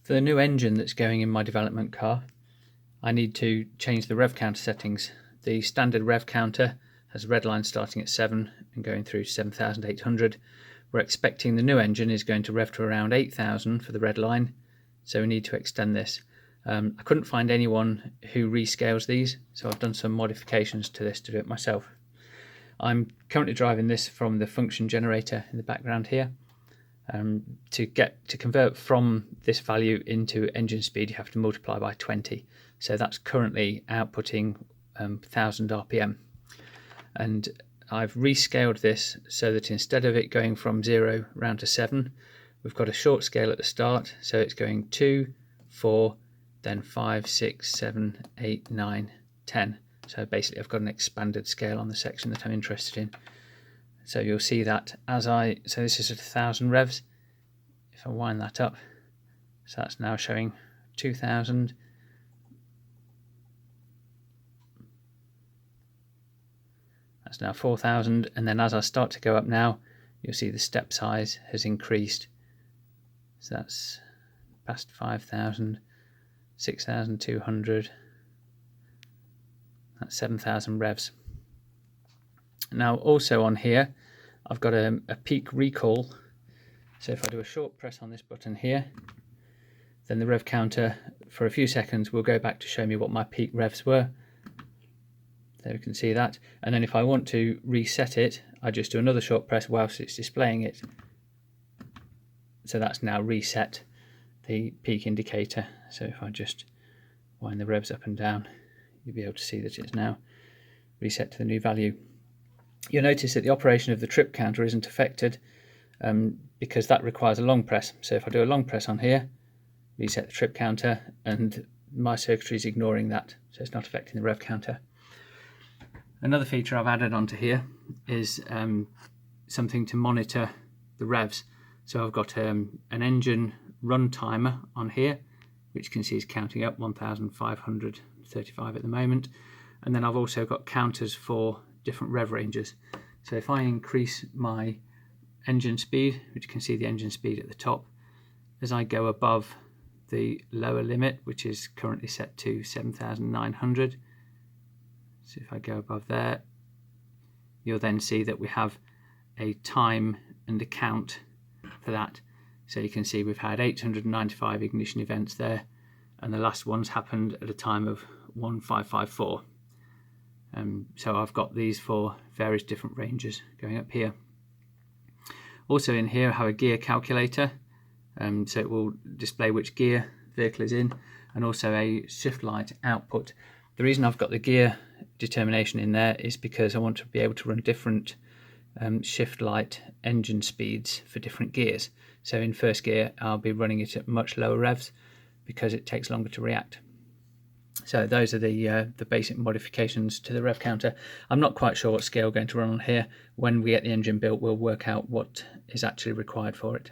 For the new engine that's going in my development car, I need to change the rev counter settings. The standard rev counter has a red line starting at 7 and going through to 7,800. We're expecting the new engine is going to rev to around 8,000 for the red line, so we need to extend this. I couldn't find anyone who rescales these, so I've done some modifications to this to do it myself. I'm currently driving this from the function generator in the background here. To convert from this value into engine speed, you have to multiply by 20. So that's currently outputting 1000 RPM. And I've rescaled this so that instead of it going from 0 round to 7, we've got a short scale at the start. So it's going 2, 4, then 5, 6, 7, 8, 9, 10. So basically I've got an expanded scale on the section that I'm interested in. So you'll see that so this is at 1000 revs. If I wind that up, so that's now showing 2000. That's now 4000, and then as I start to go up now, you'll see the step size has increased. So that's past 5000, 6200, that's 7000 revs. Now also on here, I've got a peak recall. So if I do a short press on this button here, then the rev counter for a few seconds will go back to show me what my peak revs were. There we can see that. And then if I want to reset it, I just do another short press whilst it's displaying it. So that's now reset the peak indicator. So if I just wind the revs up and down, you'll be able to see that it's now reset to the new value. You'll notice that the operation of the trip counter isn't affected because that requires a long press. So if I do a long press on here, reset the trip counter, and my circuitry is ignoring that, so it's not affecting the rev counter. Another feature I've added onto here is something to monitor the revs. So I've got an engine run timer on here, which you can see is counting up 1535 at the moment. And then I've also got counters for different rev ranges. So if I increase my engine speed, which you can see the engine speed at the top, as I go above the lower limit, which is currently set to 7,900, so if I go above there, you'll then see that we have a time and a count for that. So you can see we've had 895 ignition events there, and the last ones happened at a time of 1554. So I've got these for various different ranges going up here. Also in here I have a gear calculator, so it will display which gear the vehicle is in, and also a shift light output. The reason I've got the gear determination in there is because I want to be able to run different shift light engine speeds for different gears. So in first gear I'll be running it at much lower revs because it takes longer to react. So those are the basic modifications to the rev counter. I'm not quite sure what scale we're going to run on here. When we get the engine built, we'll work out what is actually required for it.